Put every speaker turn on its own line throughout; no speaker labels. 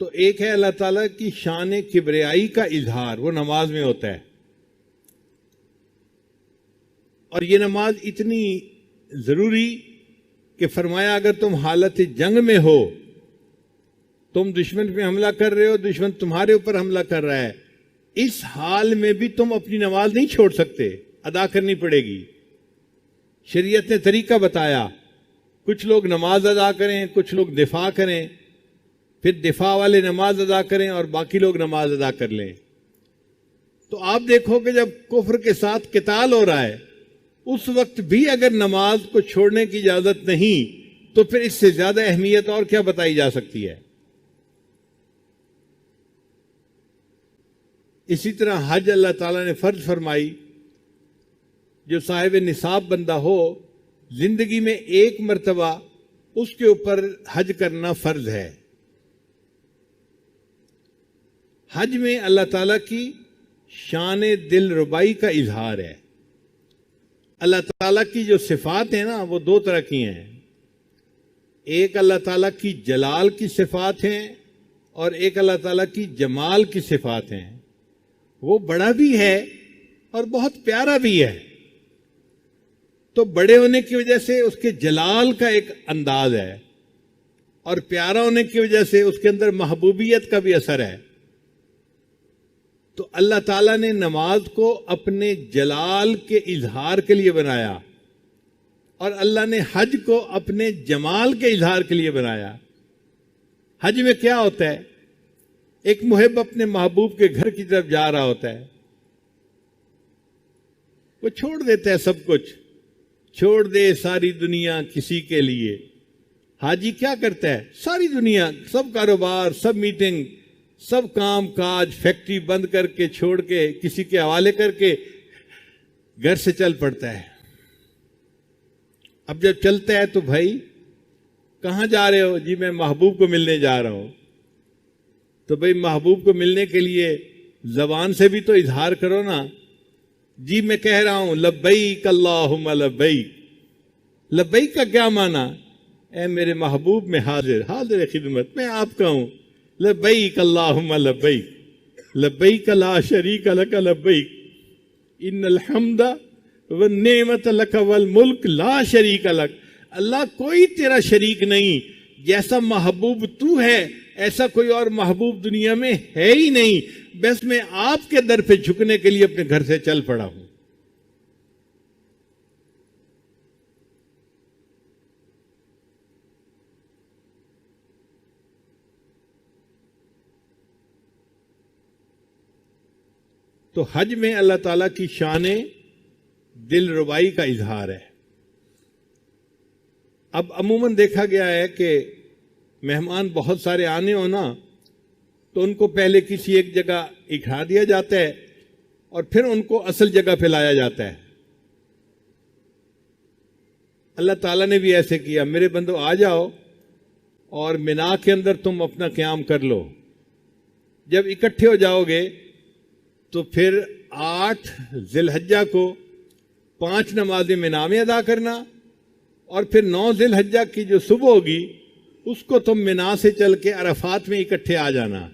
تو ایک ہے اللہ تعالیٰ کی شان کبریائی کا اظہار، وہ نماز میں ہوتا ہے. اور یہ نماز اتنی ضروری کہ فرمایا اگر تم حالت جنگ میں ہو، تم دشمن پہ حملہ کر رہے ہو، دشمن تمہارے اوپر حملہ کر رہا ہے، اس حال میں بھی تم اپنی نماز نہیں چھوڑ سکتے، ادا کرنی پڑے گی. شریعت نے طریقہ بتایا، کچھ لوگ نماز ادا کریں، کچھ لوگ دفاع کریں، پھر دفاع والے نماز ادا کریں اور باقی لوگ نماز ادا کر لیں. تو آپ دیکھو کہ جب کفر کے ساتھ قتال ہو رہا ہے، اس وقت بھی اگر نماز کو چھوڑنے کی اجازت نہیں تو پھر اس سے زیادہ اہمیت اور کیا بتائی جا سکتی ہے. اسی طرح حج اللہ تعالیٰ نے فرض فرمائی. جو صاحب نصاب بندہ ہو، زندگی میں ایک مرتبہ اس کے اوپر حج کرنا فرض ہے. حج میں اللہ تعالیٰ کی شان دل ربائی کا اظہار ہے. اللہ تعالیٰ کی جو صفات ہیں نا وہ دو طرح کی ہیں. ایک اللہ تعالیٰ کی جلال کی صفات ہیں اور ایک اللہ تعالیٰ کی جمال کی صفات ہیں. وہ بڑا بھی ہے اور بہت پیارا بھی ہے. تو بڑے ہونے کی وجہ سے اس کے جلال کا ایک انداز ہے اور پیارا ہونے کی وجہ سے اس کے اندر محبوبیت کا بھی اثر ہے. تو اللہ تعالیٰ نے نماز کو اپنے جلال کے اظہار کے لیے بنایا اور اللہ نے حج کو اپنے جمال کے اظہار کے لیے بنایا. حج میں کیا ہوتا ہے؟ ایک محب اپنے محبوب کے گھر کی طرف جا رہا ہوتا ہے، وہ چھوڑ دیتا ہے سب کچھ، چھوڑ دے ساری دنیا کسی کے لیے. حاجی کیا کرتا ہے؟ ساری دنیا، سب کاروبار، سب میٹنگ، سب کام کاج، فیکٹری بند کر کے چھوڑ کے کسی کے حوالے کر کے گھر سے چل پڑتا ہے. اب جب چلتا ہے تو بھائی کہاں جا رہے ہو؟ جی میں محبوب کو ملنے جا رہا ہوں. تو بھائی محبوب کو ملنے کے لیے زبان سے بھی تو اظہار کرو نا. جی میں کہہ رہا ہوں لبیک اللہم لبیک. لبیک کا کیا معنی؟ اے میرے محبوب میں حاضر خدمت، میں آپ کا ہوں. لبیک اللہم لبیک، لبیک لا شریک لک لبیک، ان الحمد والنعمت لک والملک لا شریک لک. اللہ کوئی تیرا شریک نہیں، جیسا محبوب تو ہے ایسا کوئی اور محبوب دنیا میں ہے ہی نہیں. بس میں آپ کے در پہ جھکنے کے لیے اپنے گھر سے چل پڑا ہوں. تو حج میں اللہ تعالیٰ کی شان دل ربائی کا اظہار ہے. اب عموماً دیکھا گیا ہے کہ مہمان بہت سارے آنے ہو نا تو ان کو پہلے کسی ایک جگہ اٹھا دیا جاتا ہے اور پھر ان کو اصل جگہ پہ لایا جاتا ہے. اللہ تعالیٰ نے بھی ایسے کیا. میرے بندو آ جاؤ اور مینا کے اندر تم اپنا قیام کر لو. جب اکٹھے ہو جاؤ گے تو پھر 8 ذی الحجہ کو 5 نمازیں مینا میں ادا کرنا اور پھر 9 ذی الحجہ کی جو صبح ہوگی اس کو تم مینا سے چل کے عرفات میں اکٹھے آ جانا.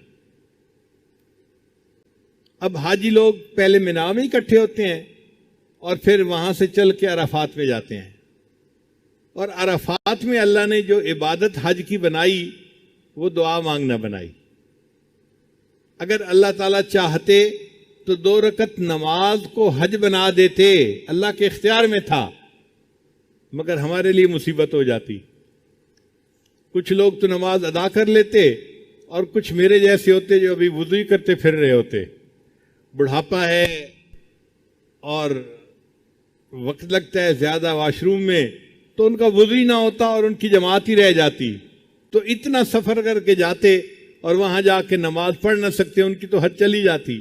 اب حاجی لوگ پہلے مینا میں اکٹھے ہوتے ہیں اور پھر وہاں سے چل کے عرفات میں جاتے ہیں. اور عرفات میں اللہ نے جو عبادت حج کی بنائی وہ دعا مانگنا بنائی. اگر اللہ تعالیٰ چاہتے تو 2 رکعت نماز کو حج بنا دیتے، اللہ کے اختیار میں تھا، مگر ہمارے لیے مصیبت ہو جاتی. کچھ لوگ تو نماز ادا کر لیتے اور کچھ میرے جیسے ہوتے جو ابھی وضو ہی کرتے پھر رہے ہوتے. بڑھاپا ہے اور وقت لگتا ہے زیادہ واش روم میں، تو ان کا وضو ہی نہ ہوتا اور ان کی جماعت ہی رہ جاتی. تو اتنا سفر کر کے جاتے اور وہاں جا کے نماز پڑھ نہ سکتے، ان کی تو حج چلی جاتی.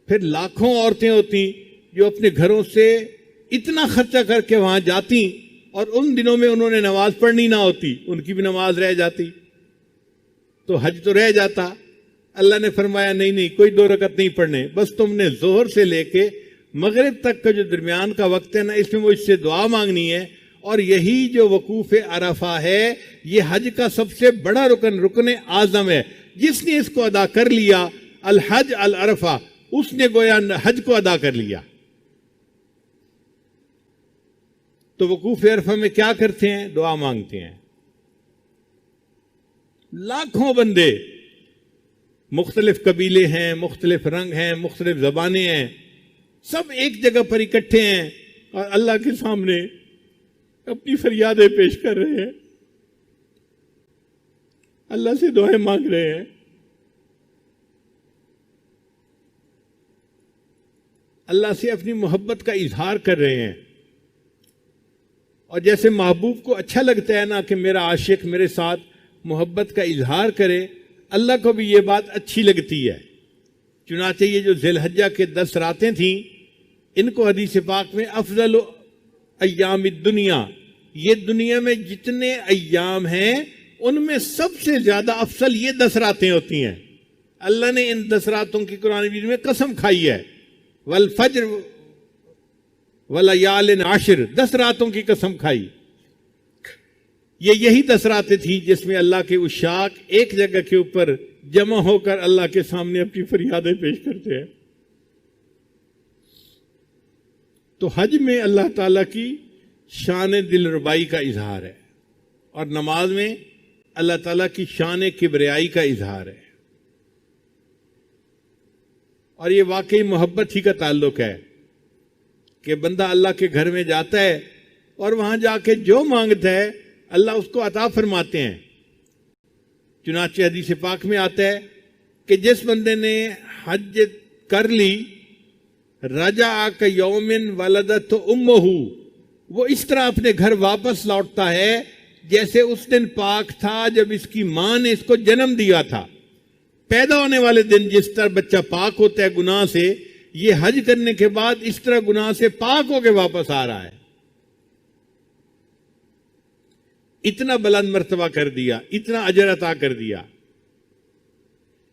پھر لاکھوں عورتیں ہوتی جو اپنے گھروں سے اتنا خرچہ کر کے وہاں جاتی اور ان دنوں میں انہوں نے نماز پڑھنی نہ ہوتی، ان کی بھی نماز رہ جاتی، تو حج تو رہ جاتا. اللہ نے فرمایا نہیں کوئی 2 رکعت نہیں پڑھنے، بس تم نے ظہر سے لے کے مغرب تک کا جو درمیان کا وقت ہے نا، اس میں وہ اس سے دعا مانگنی ہے. اور یہی جو وقوف عرفہ ہے یہ حج کا سب سے بڑا رکن اعظم ہے. جس نے اس کو ادا کر لیا الحج العرفہ، اس نے گویا حج کو ادا کر لیا۔ تو وقوف عرفہ میں کیا کرتے ہیں؟ دعا مانگتے ہیں۔ لاکھوں بندے، مختلف قبیلے ہیں، مختلف رنگ ہیں، مختلف زبانیں ہیں، سب ایک جگہ پر اکٹھے ہیں اور اللہ کے سامنے اپنی فریادیں پیش کر رہے ہیں، اللہ سے دعائیں مانگ رہے ہیں، اللہ سے اپنی محبت کا اظہار کر رہے ہیں۔ اور جیسے محبوب کو اچھا لگتا ہے نا کہ میرا عاشق میرے ساتھ محبت کا اظہار کرے، اللہ کو بھی یہ بات اچھی لگتی ہے۔ چنانچہ یہ جو ذی الحجہ کے 10 راتیں تھیں، ان کو حدیث پاک میں افضل ایام الدنیا، یہ دنیا میں جتنے ایام ہیں ان میں سب سے زیادہ افضل یہ 10 راتیں ہوتی ہیں۔ اللہ نے ان 10 راتوں کی قرآن مجید میں قسم کھائی ہے، والفجر ولیال عشر، 10 راتوں کی قسم کھائی۔ یہی 10 راتیں تھیں جس میں اللہ کے عشاق ایک جگہ کے اوپر جمع ہو کر اللہ کے سامنے اپنی فریادیں پیش کرتے ہیں۔ تو حج میں اللہ تعالیٰ کی شان دلربائی کا اظہار ہے، اور نماز میں اللہ تعالیٰ کی شان کبریائی کا اظہار ہے، اور یہ واقعی محبت ہی کا تعلق ہے کہ بندہ اللہ کے گھر میں جاتا ہے اور وہاں جا کے جو مانگتا ہے اللہ اس کو عطا فرماتے ہیں۔ چنانچہ حدیث پاک میں آتا ہے کہ جس بندے نے حج کر لی، رجع کیوم ولدت امہ، وہ اس طرح اپنے گھر واپس لوٹتا ہے جیسے اس دن پاک تھا جب اس کی ماں نے اس کو جنم دیا تھا۔ پیدا ہونے والے دن جس طرح بچہ پاک ہوتا ہے گناہ سے، یہ حج کرنے کے بعد اس طرح گناہ سے پاک ہو کے واپس آ رہا ہے۔ اتنا بلند مرتبہ کر دیا، اتنا اجر عطا کر دیا۔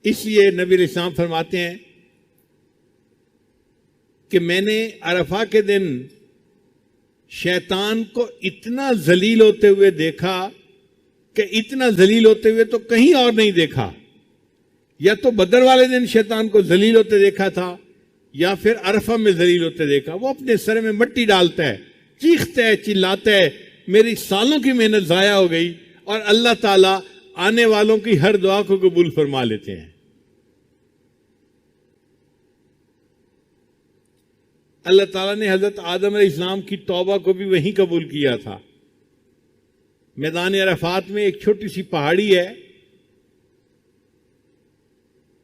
اس لیے نبی علیہ السلام فرماتے ہیں کہ میں نے عرفہ کے دن شیطان کو اتنا ذلیل ہوتے ہوئے دیکھا کہ اتنا ذلیل ہوتے ہوئے تو کہیں اور نہیں دیکھا۔ یا تو بدر والے دن شیطان کو ذلیل ہوتے دیکھا تھا، یا پھر عرفہ میں ذلیل ہوتے دیکھا۔ وہ اپنے سر میں مٹی ڈالتا ہے، چیختا ہے، چلاتا ہے، میری سالوں کی محنت ضائع ہو گئی، اور اللہ تعالیٰ آنے والوں کی ہر دعا کو قبول فرما لیتے ہیں۔ اللہ تعالیٰ نے حضرت آدم علیہ السلام کی توبہ کو بھی وہیں قبول کیا تھا۔ میدان عرفات میں ایک چھوٹی سی پہاڑی ہے،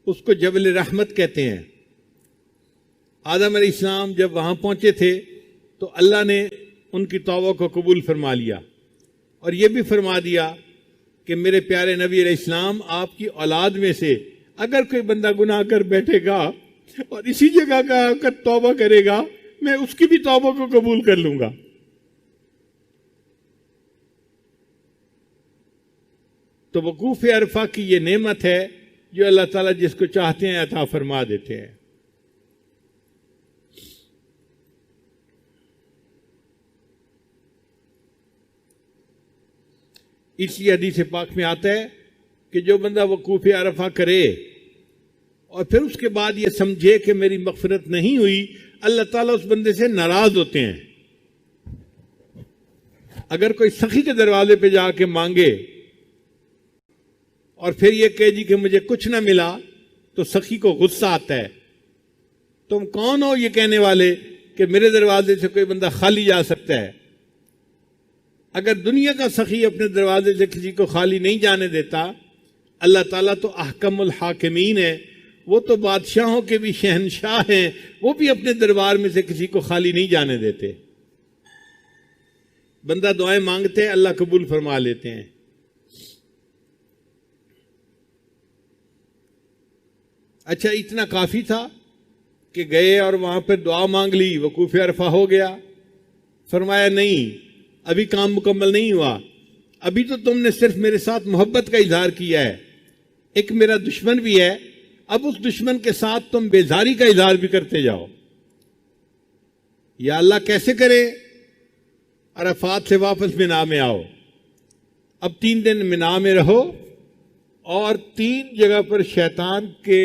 اس کو جبل رحمت کہتے ہیں۔ آدم علیہ السلام جب وہاں پہنچے تھے تو اللہ نے ان کی توبہ کو قبول فرما لیا، اور یہ بھی فرما دیا کہ میرے پیارے نبی علیہ السلام آپ کی اولاد میں سے اگر کوئی بندہ گناہ کر بیٹھے گا اور اسی جگہ کا آ کر توبہ کرے گا، میں اس کی بھی توبہ کو قبول کر لوں گا۔ تو وقوف عرفہ کی یہ نعمت ہے جو اللہ تعالیٰ جس کو چاہتے ہیں عطا فرما دیتے ہیں۔ اسی حدیث پاک میں آتا ہے کہ جو بندہ وقوف عرفہ کرے اور پھر اس کے بعد یہ سمجھے کہ میری مغفرت نہیں ہوئی، اللہ تعالیٰ اس بندے سے ناراض ہوتے ہیں۔ اگر کوئی سخی کے دروازے پہ جا کے مانگے اور پھر یہ کہے جی کہ مجھے کچھ نہ ملا، تو سخی کو غصہ آتا ہے، تم کون ہو یہ کہنے والے کہ میرے دروازے سے کوئی بندہ خالی جا سکتا ہے؟ اگر دنیا کا سخی اپنے دروازے سے کسی کو خالی نہیں جانے دیتا، اللہ تعالیٰ تو احکم الحاکمین ہے، وہ تو بادشاہوں کے بھی شہنشاہ ہیں، وہ بھی اپنے دربار میں سے کسی کو خالی نہیں جانے دیتے۔ بندہ دعائیں مانگتے ہیں، اللہ قبول فرما لیتے ہیں۔ اچھا، اتنا کافی تھا کہ گئے اور وہاں پر دعا مانگ لی، وقوف عرفہ ہو گیا؟ فرمایا نہیں، ابھی کام مکمل نہیں ہوا، ابھی تو تم نے صرف میرے ساتھ محبت کا اظہار کیا ہے، ایک میرا دشمن بھی ہے، اب اس دشمن کے ساتھ تم بیزاری کا اظہار بھی کرتے جاؤ۔ یا اللہ کیسے کرے؟ عرفات سے واپس مینا میں آؤ، اب 3 دن مینا میں رہو اور 3 جگہ پر شیطان کے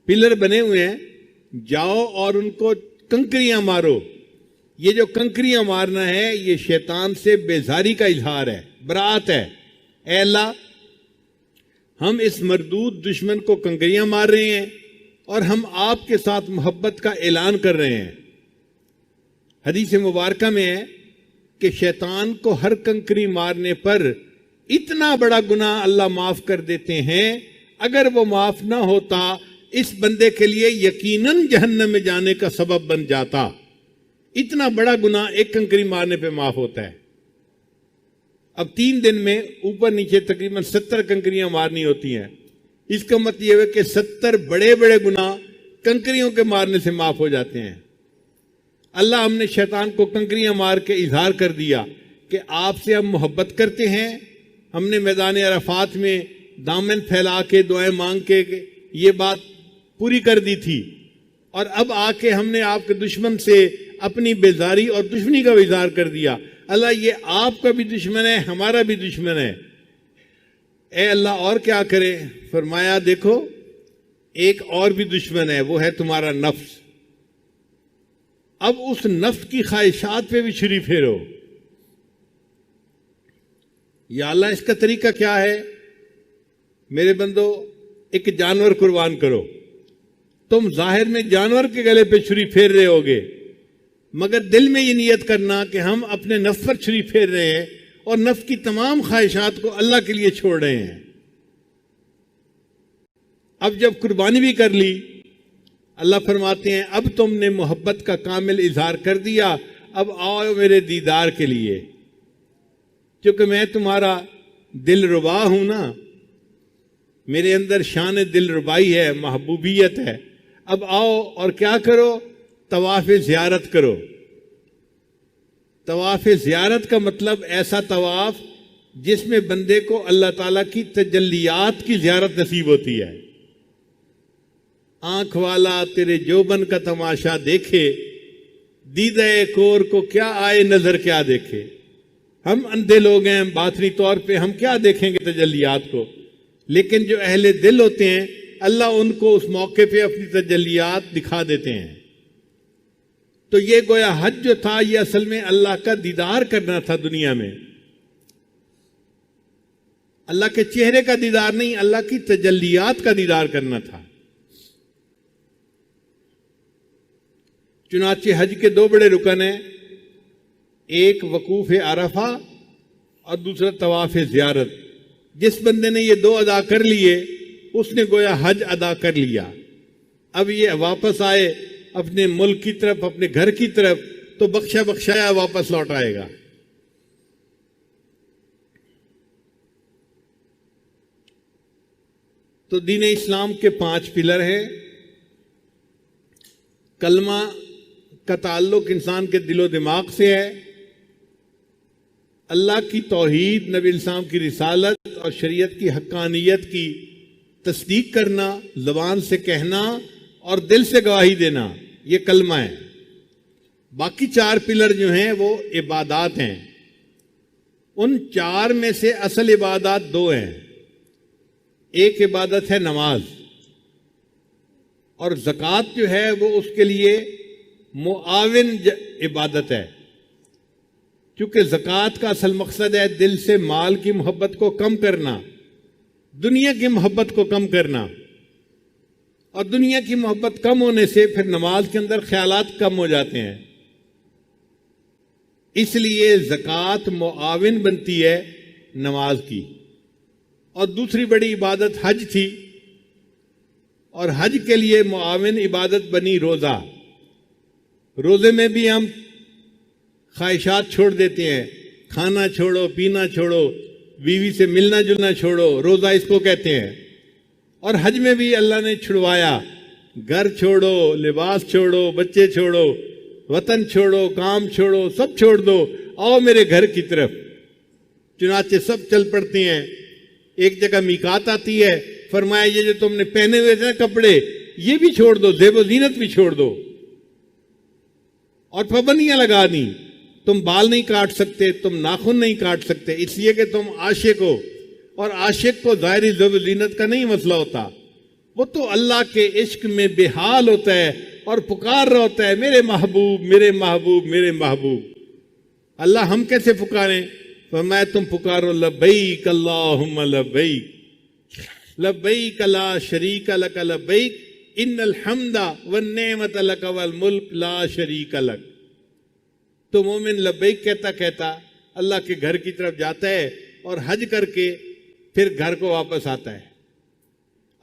پلر بنے ہوئے ہیں، جاؤ اور ان کو کنکریاں مارو۔ یہ جو کنکریاں مارنا ہے یہ شیطان سے بیزاری کا اظہار ہے، برات ہے۔ اے اللہ، ہم اس مردود دشمن کو کنکریاں مار رہے ہیں اور ہم آپ کے ساتھ محبت کا اعلان کر رہے ہیں۔ حدیث مبارکہ میں ہے کہ شیطان کو ہر کنکری مارنے پر اتنا بڑا گناہ اللہ معاف کر دیتے ہیں، اگر وہ معاف نہ ہوتا اس بندے کے لیے یقیناً جہنم میں جانے کا سبب بن جاتا۔ اتنا بڑا گناہ ایک کنکری مارنے پہ معاف ہوتا ہے۔ اب 3 دن میں اوپر نیچے تقریباً 70 کنکریاں مارنی ہوتی ہیں۔ اس کا مطلب یہ ہے کہ 70 بڑے بڑے گناہ کنکریوں کے مارنے سے معاف ہو جاتے ہیں۔ اللہ ہم نے شیطان کو کنکریاں مار کے اظہار کر دیا کہ آپ سے ہم محبت کرتے ہیں۔ ہم نے میدان عرفات میں دامن پھیلا کے دعائیں مانگ کے یہ بات پوری کر دی تھی، اور اب آ کے ہم نے آپ کے دشمن سے اپنی بیزاری اور دشمنی کا اظہار کر دیا۔ اللہ یہ آپ کا بھی دشمن ہے، ہمارا بھی دشمن ہے۔ اے اللہ اور کیا کرے؟ فرمایا دیکھو ایک اور بھی دشمن ہے، وہ ہے تمہارا نفس۔ اب اس نفس کی خواہشات پہ بھی چھری پھیرو۔ یا اللہ اس کا طریقہ کیا ہے؟ میرے بندو، ایک جانور قربان کرو۔ تم ظاہر میں جانور کے گلے پہ چھری پھیر رہے ہوگے، مگر دل میں یہ نیت کرنا کہ ہم اپنے نفس پر چھری پھیر رہے ہیں اور نفس کی تمام خواہشات کو اللہ کے لیے چھوڑ رہے ہیں۔ اب جب قربانی بھی کر لی، اللہ فرماتے ہیں اب تم نے محبت کا کامل اظہار کر دیا، اب آؤ میرے دیدار کے لیے، کیونکہ میں تمہارا دل ربا ہوں نا، میرے اندر شان دل ربائی ہے، محبوبیت ہے۔ اب آؤ اور کیا کرو؟ طواف زیارت کرو۔ طواف زیارت کا مطلب ایسا طواف جس میں بندے کو اللہ تعالیٰ کی تجلیات کی زیارت نصیب ہوتی ہے۔ آنکھ والا تیرے جوبن کا تماشا دیکھے، دیدہ کور کو کیا آئے نظر کیا دیکھے۔ ہم اندھے لوگ ہیں، باطنی طور پہ ہم کیا دیکھیں گے تجلیات کو، لیکن جو اہل دل ہوتے ہیں اللہ ان کو اس موقع پہ اپنی تجلیات دکھا دیتے ہیں۔ تو یہ گویا حج جو تھا یہ اصل میں اللہ کا دیدار کرنا تھا دنیا میں، اللہ کے چہرے کا دیدار نہیں، اللہ کی تجلیات کا دیدار کرنا تھا۔ چنانچہ حج کے 2 بڑے رکن ہیں، ایک وقوف عرفہ اور دوسرا طواف زیارت۔ جس بندے نے یہ 2 ادا کر لیے اس نے گویا حج ادا کر لیا۔ اب یہ واپس آئے اپنے ملک کی طرف، اپنے گھر کی طرف، تو بخشا بخشایا واپس لوٹ آئے گا۔ تو دین اسلام کے 5 پلر ہیں۔ کلمہ کا تعلق انسان کے دل و دماغ سے ہے، اللہ کی توحید، نبی اسلام کی رسالت اور شریعت کی حقانیت کی تصدیق کرنا، زبان سے کہنا اور دل سے گواہی دینا، یہ کلمہ ہے۔ باقی 4 پلر جو ہیں وہ عبادات ہیں۔ ان 4 میں سے اصل عبادات 2 ہیں۔ ایک عبادت ہے نماز، اور زکوٰۃ جو ہے وہ اس کے لیے معاون عبادت ہے، کیونکہ زکوٰۃ کا اصل مقصد ہے دل سے مال کی محبت کو کم کرنا، دنیا کی محبت کو کم کرنا، اور دنیا کی محبت کم ہونے سے پھر نماز کے اندر خیالات کم ہو جاتے ہیں۔ اس لیے زکوٰۃ معاون بنتی ہے نماز کی۔ اور دوسری بڑی عبادت حج تھی، اور حج کے لیے معاون عبادت بنی روزہ۔ روزے میں بھی ہم خواہشات چھوڑ دیتے ہیں، کھانا چھوڑو، پینا چھوڑو، بیوی سے ملنا جلنا چھوڑو، روزہ اس کو کہتے ہیں۔ اور حج میں بھی اللہ نے چھڑوایا، گھر چھوڑو، لباس چھوڑو، بچے چھوڑو، وطن چھوڑو، کام چھوڑو، سب چھوڑ دو، آؤ میرے گھر کی طرف۔ چنانچہ سب چل پڑتے ہیں۔ ایک جگہ میقات آتی ہے، فرمایا یہ جو تم نے پہنے ہوئے تھے کپڑے یہ بھی چھوڑ دو، زیب و زینت بھی چھوڑ دو، اور پابندیاں لگا دیں۔ تم بال نہیں کاٹ سکتے، تم ناخن نہیں کاٹ سکتے، اس لیے کہ تم عاشق ہو، اور عاشق کو ظاہری زیب و زینت کا نہیں مسئلہ ہوتا، وہ تو اللہ کے عشق میں بے حال ہوتا ہے اور پکار رہا ہوتا ہے میرے محبوب میرے محبوب میرے محبوب۔ اللہ ہم کیسے پکاریں؟ فرمایا تم پکارو لبیک اللہم لبیک لبیک لا شریک لک لبیک ان الحمد والنعمت لک والملک لا شریک لک۔ تو مومن لبیک کہتا کہتا اللہ کے گھر کی طرف جاتا ہے اور حج کر کے پھر گھر کو واپس آتا ہے۔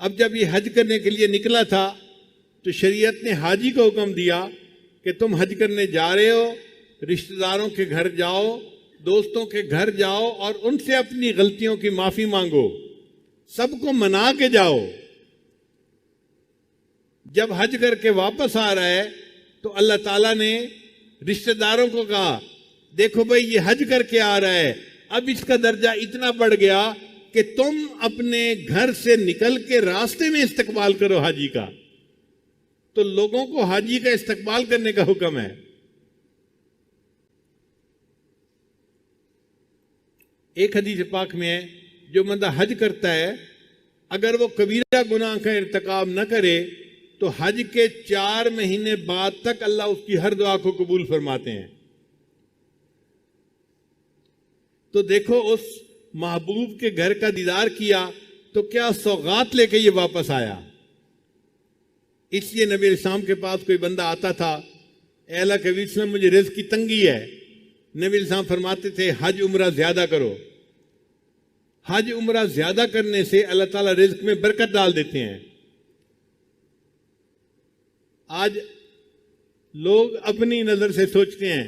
اب جب یہ حج کرنے کے لیے نکلا تھا تو شریعت نے حاجی کو حکم دیا کہ تم حج کرنے جا رہے ہو، رشتہ داروں کے گھر جاؤ، دوستوں کے گھر جاؤ اور ان سے اپنی غلطیوں کی معافی مانگو، سب کو منا کے جاؤ۔ جب حج کر کے واپس آ رہا ہے تو اللہ تعالیٰ نے رشتہ داروں کو کہا دیکھو بھائی یہ حج کر کے آ رہا ہے، اب اس کا درجہ اتنا بڑھ گیا کہ تم اپنے گھر سے نکل کے راستے میں استقبال کرو حاجی کا۔ تو لوگوں کو حاجی کا استقبال کرنے کا حکم ہے۔ ایک حدیث پاک میں ہے جو بندہ حج کرتا ہے اگر وہ کبیرہ گناہ کا ارتکاب نہ کرے تو حج کے 4 مہینے بعد تک اللہ اس کی ہر دعا کو قبول فرماتے ہیں۔ تو دیکھو اس محبوب کے گھر کا دیدار کیا تو کیا سوغات لے کے یہ واپس آیا۔ اس لیے نبی علیہ السلام کے پاس کوئی بندہ آتا تھا، اے اللہ کے نبی صلی اللہ علیہ وسلم مجھے رزق کی تنگی ہے۔ نبی علیہ السلام فرماتے تھے حج عمرہ زیادہ کرو۔ حج عمرہ زیادہ کرنے سے اللہ تعالیٰ رزق میں برکت ڈال دیتے ہیں۔ آج لوگ اپنی نظر سے سوچتے ہیں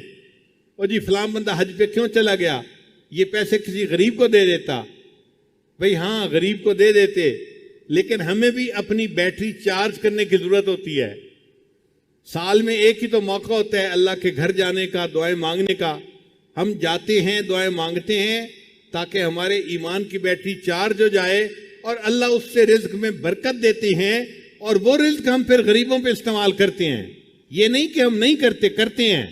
اور جی فلاں بندہ حج پہ کیوں چلا گیا، یہ پیسے کسی غریب کو دے دیتا۔ بھئی ہاں غریب کو دے دیتے، لیکن ہمیں بھی اپنی بیٹری چارج کرنے کی ضرورت ہوتی ہے۔ سال میں ایک ہی تو موقع ہوتا ہے اللہ کے گھر جانے کا، دعائیں مانگنے کا۔ ہم جاتے ہیں، دعائیں مانگتے ہیں تاکہ ہمارے ایمان کی بیٹری چارج ہو جائے اور اللہ اس سے رزق میں برکت دیتے ہیں اور وہ رزق ہم پھر غریبوں پہ استعمال کرتے ہیں۔ یہ نہیں کہ ہم نہیں کرتے، کرتے ہیں۔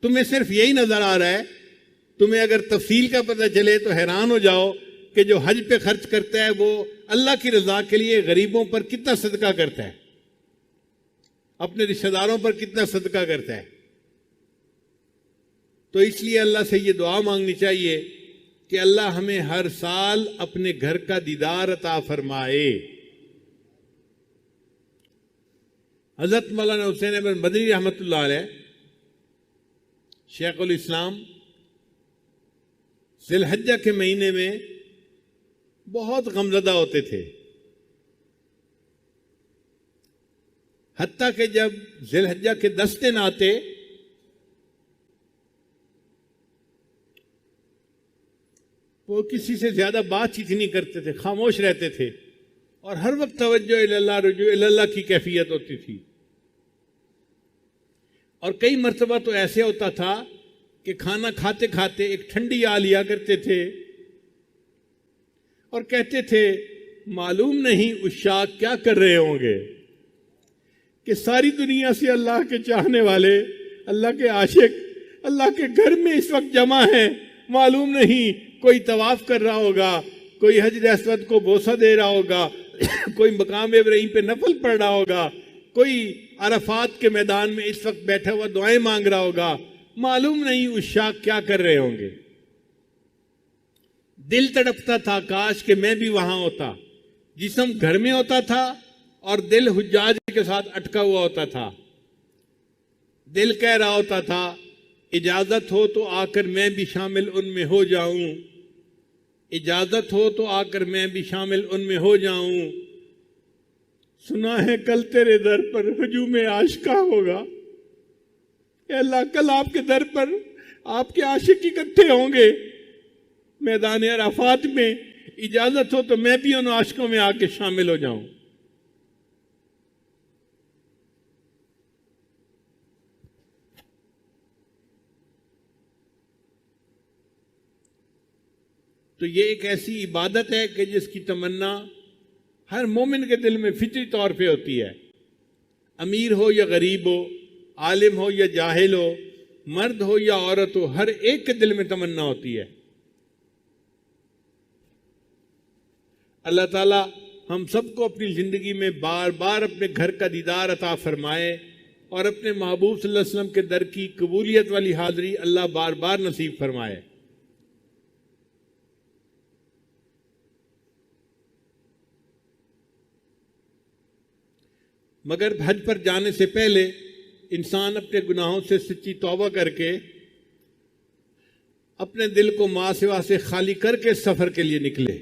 تمہیں صرف یہی نظر آ رہا ہے، تمہیں اگر تفصیل کا پتہ چلے تو حیران ہو جاؤ کہ جو حج پہ خرچ کرتا ہے وہ اللہ کی رضا کے لیے غریبوں پر کتنا صدقہ کرتا ہے، اپنے رشتہ داروں پر کتنا صدقہ کرتا ہے۔ تو اس لیے اللہ سے یہ دعا مانگنی چاہیے کہ اللہ ہمیں ہر سال اپنے گھر کا دیدار عطا فرمائے۔ حضرت مولانا حسین احمد مدنی رحمۃ اللہ علیہ شیخ الاسلام ذی الحجہ کے مہینے میں بہت غمزدہ ہوتے تھے، حتیٰ کہ جب ذی الحجہ کے 10 دن آتے وہ کسی سے زیادہ بات چیت نہیں کرتے تھے، خاموش رہتے تھے اور ہر وقت توجہ اللہ رجوع اللہ کی کیفیت ہوتی تھی۔ اور کئی مرتبہ تو ایسے ہوتا تھا کہ کھانا کھاتے کھاتے ایک ٹھنڈی آ لیا کرتے تھے اور کہتے تھے معلوم نہیں عشاق کیا کر رہے ہوں گے کہ ساری دنیا سے اللہ کے چاہنے والے، اللہ کے عاشق اللہ کے گھر میں اس وقت جمع ہیں، معلوم نہیں کوئی طواف کر رہا ہوگا، کوئی حجر اسود کو بوسہ دے رہا ہوگا، کوئی مقام ابراہیم پہ نفل پڑھ رہا ہوگا، کوئی عرفات کے میدان میں اس وقت بیٹھا ہوا دعائیں مانگ رہا ہوگا، معلوم نہیں عشاق کیا کر رہے ہوں گے۔ دل تڑپتا تھا کاش کہ میں بھی وہاں ہوتا، جسم گھر میں ہوتا تھا اور دل حجاج کے ساتھ اٹکا ہوا ہوتا تھا۔ دل کہہ رہا ہوتا تھا اجازت ہو تو آ کر میں بھی شامل ان میں ہو جاؤں، اجازت ہو تو آ کر میں بھی شامل ان میں ہو جاؤں، سنا ہے کل تیرے در پر ہجوم عاشقاں ہوگا۔ اے اللہ کل آپ کے در پر آپ کے عاشق اکٹھے ہوں گے میدان عرفات میں، اجازت ہو تو میں بھی ان عاشقوں میں آ کے شامل ہو جاؤں۔ تو یہ ایک ایسی عبادت ہے کہ جس کی تمنا ہر مومن کے دل میں فطری طور پہ ہوتی ہے، امیر ہو یا غریب ہو، عالم ہو یا جاہل ہو، مرد ہو یا عورت ہو، ہر ایک کے دل میں تمنا ہوتی ہے۔ اللہ تعالیٰ ہم سب کو اپنی زندگی میں بار بار اپنے گھر کا دیدار عطا فرمائے اور اپنے محبوب صلی اللہ علیہ وسلم کے در کی قبولیت والی حاضری اللہ بار بار نصیب فرمائے۔ مگر حج پر جانے سے پہلے انسان اپنے گناہوں سے سچی توبہ کر کے اپنے دل کو ماں سوا سے خالی کر کے سفر کے لیے نکلے۔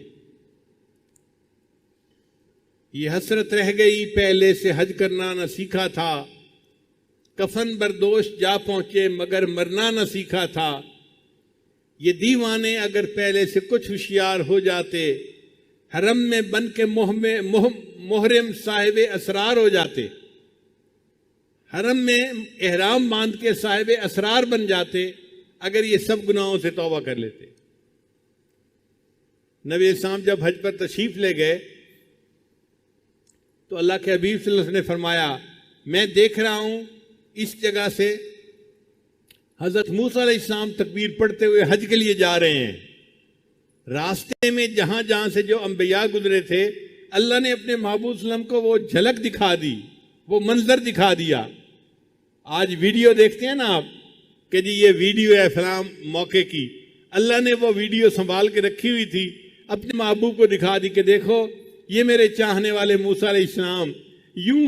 یہ حسرت رہ گئی پہلے سے حج کرنا نہ سیکھا تھا، کفن بردوش جا پہنچے مگر مرنا نہ سیکھا تھا۔ یہ دیوانے اگر پہلے سے کچھ ہوشیار ہو جاتے، حرم میں بن کے محرم صاحب اسرار ہو جاتے، حرم میں احرام باندھ کے صاحب اسرار بن جاتے اگر یہ سب گناہوں سے توبہ کر لیتے۔ نبی اسلام جب حج پر تشریف لے گئے تو اللہ کے حبیب صلی اللہ علیہ وسلم نے فرمایا، میں دیکھ رہا ہوں اس جگہ سے حضرت موسیٰ علیہ السلام تکبیر پڑھتے ہوئے حج کے لیے جا رہے ہیں۔ راستے میں جہاں جہاں سے جو انبیاء گزرے تھے اللہ نے اپنے محبوب صلی اللہ علیہ وسلم کو وہ جھلک دکھا دی، وہ منظر دکھا دیا۔ آج ویڈیو دیکھتے ہیں نا آپ کہ جی یہ ویڈیو ہے فلاں موقع کی، اللہ نے وہ ویڈیو سنبھال کے رکھی ہوئی تھی، اپنے محبوب کو دکھا دی کہ دیکھو یہ میرے چاہنے والے موسیٰ علیہ السلام یوں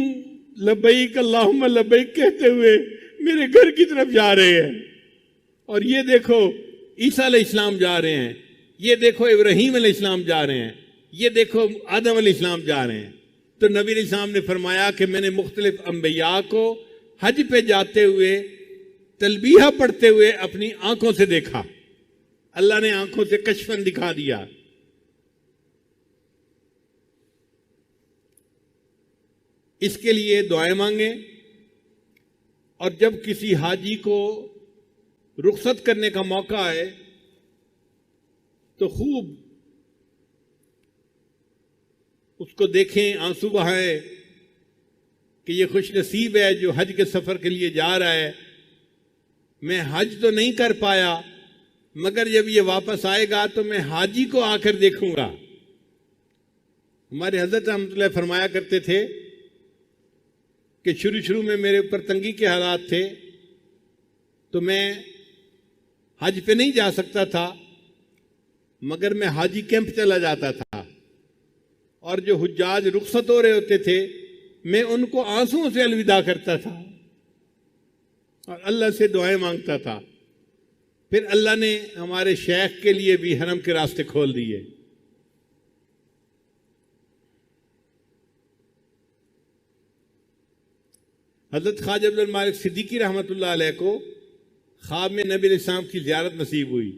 لبیک اللہم لبیک کہتے ہوئے میرے گھر کی طرف جا رہے ہیں، اور یہ دیکھو عیسیٰ علیہ السلام جا رہے ہیں، یہ دیکھو ابراہیم علیہ السلام جا رہے ہیں، یہ دیکھو آدم علیہ السلام جا رہے ہیں۔ تو نبی علیہ السلام نے فرمایا کہ میں نے مختلف انبیاء کو حج پہ جاتے ہوئے تلبیہ پڑھتے ہوئے اپنی آنکھوں سے دیکھا، اللہ نے آنکھوں سے کشفن دکھا دیا۔ اس کے لیے دعائیں مانگیں، اور جب کسی حاجی کو رخصت کرنے کا موقع آئے تو خوب اس کو دیکھیں، آنسو بہائیں کہ یہ خوش نصیب ہے جو حج کے سفر کے لیے جا رہا ہے۔ میں حج تو نہیں کر پایا مگر جب یہ واپس آئے گا تو میں حاجی کو آ کر دیکھوں گا۔ ہمارے حضرت رحمۃ اللہ فرمایا کرتے تھے کہ شروع میں میرے اوپر تنگی کے حالات تھے تو میں حج پہ نہیں جا سکتا تھا، مگر میں حاجی کیمپ چلا جاتا تھا، اور جو حجاج رخصت ہو رہے ہوتے تھے میں ان کو آنسوؤں سے الوداع کرتا تھا اور اللہ سے دعائیں مانگتا تھا۔ پھر اللہ نے ہمارے شیخ کے لیے بھی حرم کے راستے کھول دیے۔ حضرت خواجہ عبد المالک صدیقی رحمۃ اللہ علیہ کو خواب میں نبی علیہ السلام کی زیارت نصیب ہوئی۔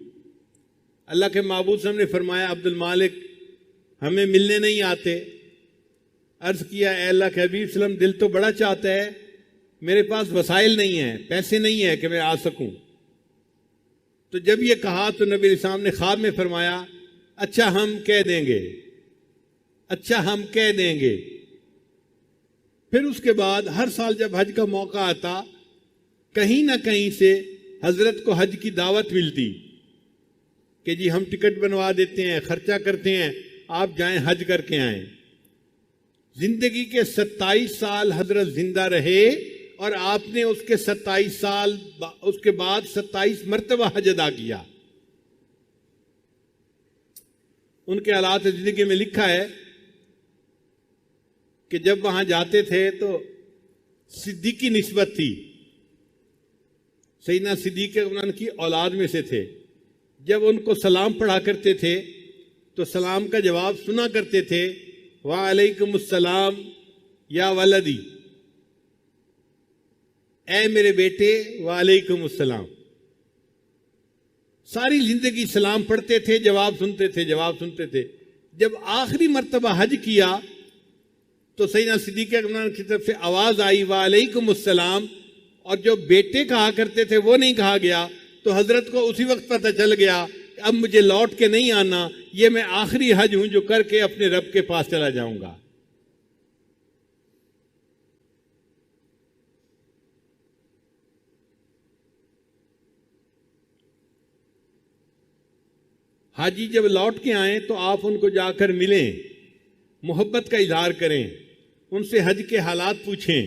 اللہ کے محبوب صلی اللہ علیہ وسلم نے فرمایا، عبد المالک ہمیں ملنے نہیں آتے۔ عرض کیا، اے اللہ کے حبیب صلی اللہ علیہ وسلم، دل تو بڑا چاہتا ہے، میرے پاس وسائل نہیں ہیں، پیسے نہیں ہیں کہ میں آ سکوں۔ تو جب یہ کہا تو نبی علیہ السلام نے خواب میں فرمایا، اچھا ہم کہہ دیں گے، اچھا ہم کہہ دیں گے۔ پھر اس کے بعد ہر سال جب حج کا موقع آتا کہیں نہ کہیں سے حضرت کو حج کی دعوت ملتی کہ جی ہم ٹکٹ بنوا دیتے ہیں، خرچہ کرتے ہیں، آپ جائیں حج کر کے آئیں۔ زندگی کے 27 سال حضرت زندہ رہے اور آپ نے اس کے 27 سال اس کے بعد 27 مرتبہ حج ادا کیا۔ ان کے حالات زندگی میں لکھا ہے کہ جب وہاں جاتے تھے تو صدیقی نسبت تھی، سیدنا صدیق اکبر کی اولاد میں سے تھے۔ جب ان کو سلام پڑھا کرتے تھے تو سلام کا جواب سنا کرتے تھے، وعلیکم السلام یا ولدی، اے میرے بیٹے وعلیکم السلام۔ ساری زندگی سلام پڑھتے تھے، جواب سنتے تھے، جواب سنتے تھے۔ جب آخری مرتبہ حج کیا تو سیدنا صدیق اکبر کی طرف سے آواز آئی وعلیکم السلام، اور جو بیٹے کہا کرتے تھے وہ نہیں کہا گیا، تو حضرت کو اسی وقت پتہ چل گیا کہ اب مجھے لوٹ کے نہیں آنا، یہ میں آخری حج ہوں جو کر کے اپنے رب کے پاس چلا جاؤں گا۔ حاجی جب لوٹ کے آئیں تو آپ ان کو جا کر ملیں محبت کا اظہار کریں، ان سے حج کے حالات پوچھیں،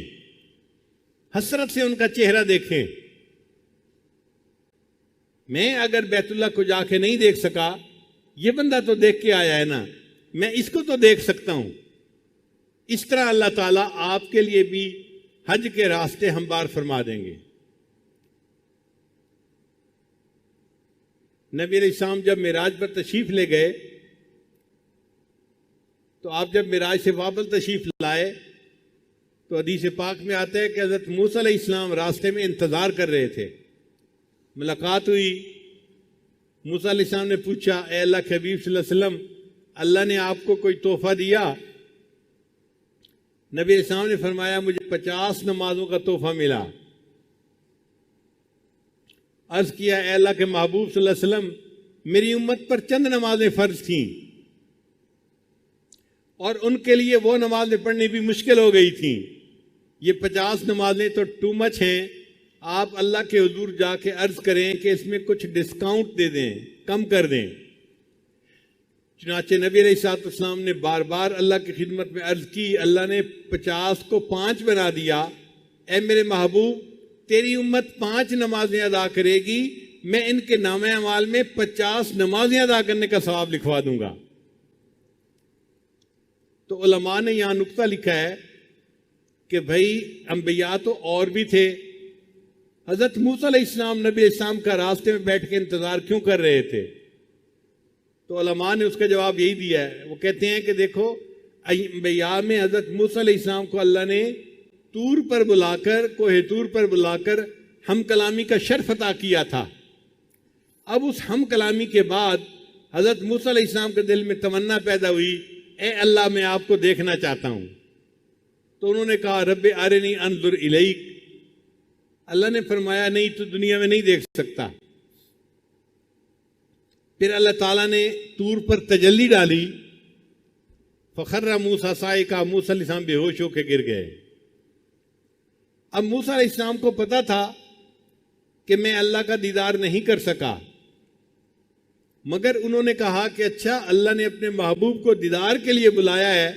حسرت سے ان کا چہرہ دیکھیں۔ میں اگر بیت اللہ کو جا کے نہیں دیکھ سکا، یہ بندہ تو دیکھ کے آیا ہے نا، میں اس کو تو دیکھ سکتا ہوں۔ اس طرح اللہ تعالیٰ آپ کے لیے بھی حج کے راستے ہموار فرما دیں گے۔ نبی علیہ السلام جب معراج پر تشریف لے گئے تو آپ جب معراج سے واپس تشریف لائے تو حدیث پاک میں آتا ہے کہ حضرت موسیٰ علیہ السلام راستے میں انتظار کر رہے تھے۔ ملاقات ہوئی، موسیٰ علیہ السلام نے پوچھا، اے اللہ کے حبیب صلی اللہ علیہ وسلم، اللہ نے آپ کو کوئی تحفہ دیا؟ نبی علیہ السلام نے فرمایا، مجھے 50 نمازوں کا تحفہ ملا۔ عرض کیا، اے اللہ کے محبوب صلی اللہ علیہ وسلم، میری امت پر چند نمازیں فرض تھیں اور ان کے لیے وہ نمازیں پڑھنی بھی مشکل ہو گئی تھیں، یہ 50 نمازیں تو ٹو مچ ہیں، آپ اللہ کے حضور جا کے عرض کریں کہ اس میں کچھ ڈسکاؤنٹ دے دیں، کم کر دیں۔ چنانچہ نبی علیہ السلام نے بار بار اللہ کی خدمت میں عرض کی، اللہ نے 50 کو 5 بنا دیا، اے میرے محبوب تیری امت 5 نمازیں ادا کرے گی، میں ان کے نامہ اعمال میں 50 نمازیں ادا کرنے کا ثواب لکھوا دوں گا۔ تو علماء نے یہاں نقطہ لکھا ہے کہ بھائی انبیاء تو اور بھی تھے، حضرت موسیٰ علیہ السلام نبی علیہ السلام کا راستے میں بیٹھ کے انتظار کیوں کر رہے تھے؟ تو علماء نے اس کا جواب یہی دیا ہے، وہ کہتے ہیں کہ دیکھو، انبیاء میں حضرت موسیٰ علیہ السلام کو اللہ نے طور پر بلا کر، کوہ طور پر بلا کر ہم کلامی کا شرف عطا کیا تھا۔ اب اس ہم کلامی کے بعد حضرت موسیٰ علیہ السلام کے دل میں تمنا پیدا ہوئی، اے اللہ میں آپ کو دیکھنا چاہتا ہوں۔ تو انہوں نے کہا، رب ارنی انظر الیک۔ اللہ نے فرمایا، نہیں تو دنیا میں نہیں دیکھ سکتا۔ پھر اللہ تعالیٰ نے طور پر تجلی ڈالی، فخر موسیٰ صاعقہ، موسیٰ علیہ السلام بے ہوش ہو کے گر گئے۔ اب موسیٰ علیہ السلام کو پتا تھا کہ میں اللہ کا دیدار نہیں کر سکا، مگر انہوں نے کہا کہ اچھا، اللہ نے اپنے محبوب کو دیدار کے لیے بلایا ہے،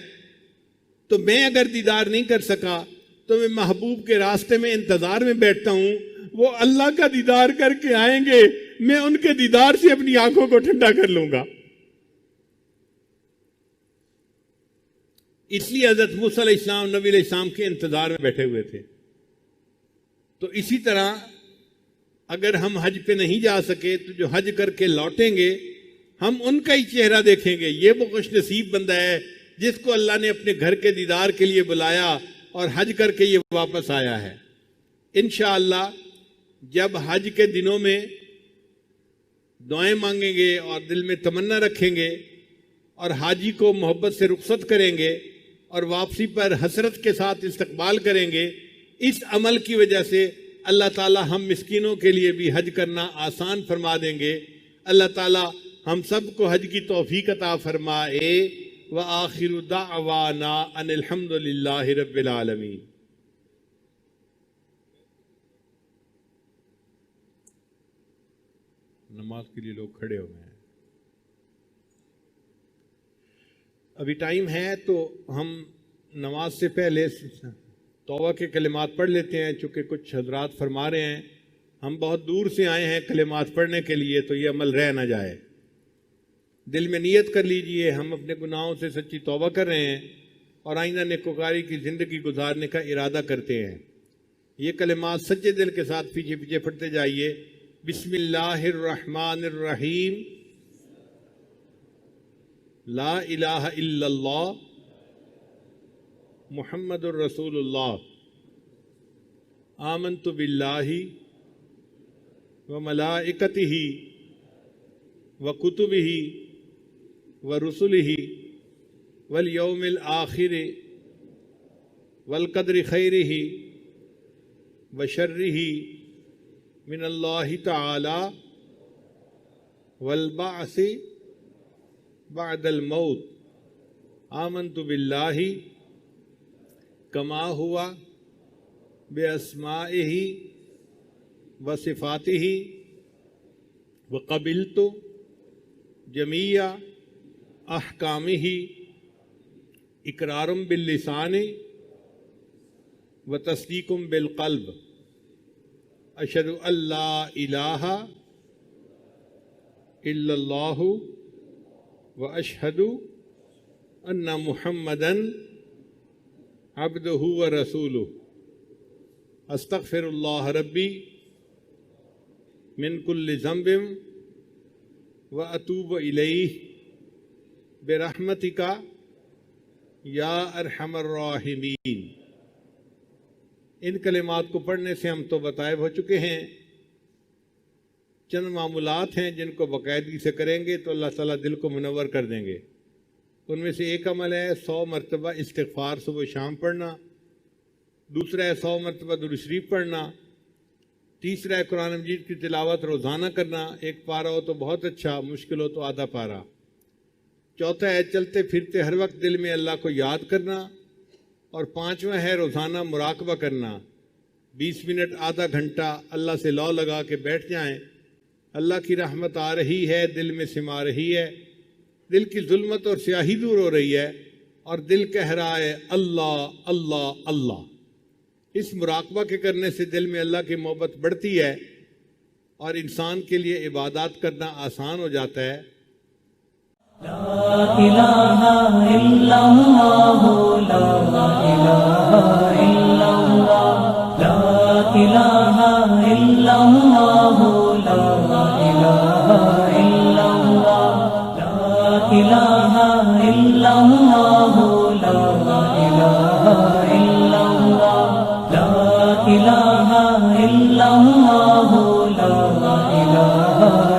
تو میں اگر دیدار نہیں کر سکا تو میں محبوب کے راستے میں انتظار میں بیٹھتا ہوں، وہ اللہ کا دیدار کر کے آئیں گے، میں ان کے دیدار سے اپنی آنکھوں کو ٹھنڈا کر لوں گا۔ اس لیے حضرت موسیٰ علیہ السلام نبی علیہ السلام کے انتظار میں بیٹھے ہوئے تھے۔ تو اسی طرح اگر ہم حج پہ نہیں جا سکے تو جو حج کر کے لوٹیں گے ہم ان کا ہی چہرہ دیکھیں گے۔ یہ وہ خوش نصیب بندہ ہے جس کو اللہ نے اپنے گھر کے دیدار کے لیے بلایا اور حج کر کے یہ واپس آیا ہے۔ انشاءاللہ جب حج کے دنوں میں دعائیں مانگیں گے اور دل میں تمنا رکھیں گے اور حاجی کو محبت سے رخصت کریں گے اور واپسی پر حسرت کے ساتھ استقبال کریں گے، اس عمل کی وجہ سے اللہ تعالی ہم مسکینوں کے لیے بھی حج کرنا آسان فرما دیں گے۔ اللہ تعالی ہم سب کو حج کی توفیق عطا فرمائے۔ وآخر دعوانا ان الحمد للہ رب العالمین۔ نماز کے لیے لوگ کھڑے ہو گئے ہیں، ابھی ٹائم ہے تو ہم نماز سے پہلے توبہ کے کلمات پڑھ لیتے ہیں، چونکہ کچھ حضرات فرما رہے ہیں ہم بہت دور سے آئے ہیں کلمات پڑھنے کے لیے، تو یہ عمل رہ نہ جائے۔ دل میں نیت کر لیجئے ہم اپنے گناہوں سے سچی توبہ کر رہے ہیں اور آئندہ نیکوکاری کی زندگی گزارنے کا ارادہ کرتے ہیں۔ یہ کلمات سچے دل کے ساتھ پیچھے پیچھے پڑھتے جائیے۔ بسم اللہ الرحمن الرحیم، لا الہ الا اللہ محمد الرسول اللہ، آمنت باللہ وملائکتہ وکتبہ ورسلہ والیوم الآخر والقدر خیرہ وشرہ من اللہ تعالی والبعث بعد الموت، آمنت باللہ کما ہوا باسمائہ وصفاتہ وقبلت جمیع احکامہ اقرارم باللسان و تصدیقم بالقلب اشہد ان لا الہ الا اللہ و اشہد ان محمدً عبدہ و رسولہ استغفر اللہ ربی من کل ذنب و اتوب الیہ برحمتک یا ارحم الراحمین۔ ان کلمات کو پڑھنے سے ہم تو بطائب ہو چکے ہیں، چند معمولات ہیں جن کو باقاعدگی سے کریں گے تو اللہ تعالیٰ دل کو منور کر دیں گے۔ ان میں سے ایک عمل ہے 100 مرتبہ استغفار صبح و شام پڑھنا، دوسرا ہے 100 مرتبہ درود شریف پڑھنا، تیسرا ہے قرآن مجید کی تلاوت روزانہ کرنا، ایک پارہ ہو تو بہت اچھا، مشکل ہو تو آدھا پارہ، چوتھا ہے چلتے پھرتے ہر وقت دل میں اللہ کو یاد کرنا، اور پانچواں ہے روزانہ مراقبہ کرنا، 20 منٹ آدھا گھنٹہ اللہ سے لو لگا کے بیٹھ جائیں، اللہ کی رحمت آ رہی ہے، دل میں سما رہی ہے، دل کی ظلمت اور سیاہی دور ہو رہی ہے، اور دل کہہ رہا ہے اللہ اللہ اللہ۔ اس مراقبہ کے کرنے سے دل میں اللہ کی محبت بڑھتی ہے اور انسان کے لیے عبادات کرنا آسان ہو جاتا ہے۔
لا الہ الا اللہ، لا الہ الا اللہ، لا الہ الا اللہ، لا الہ الا اللہ، لا الہ الا اللہ، لا الہ الا اللہ، لا الہ الا اللہ، لا الہ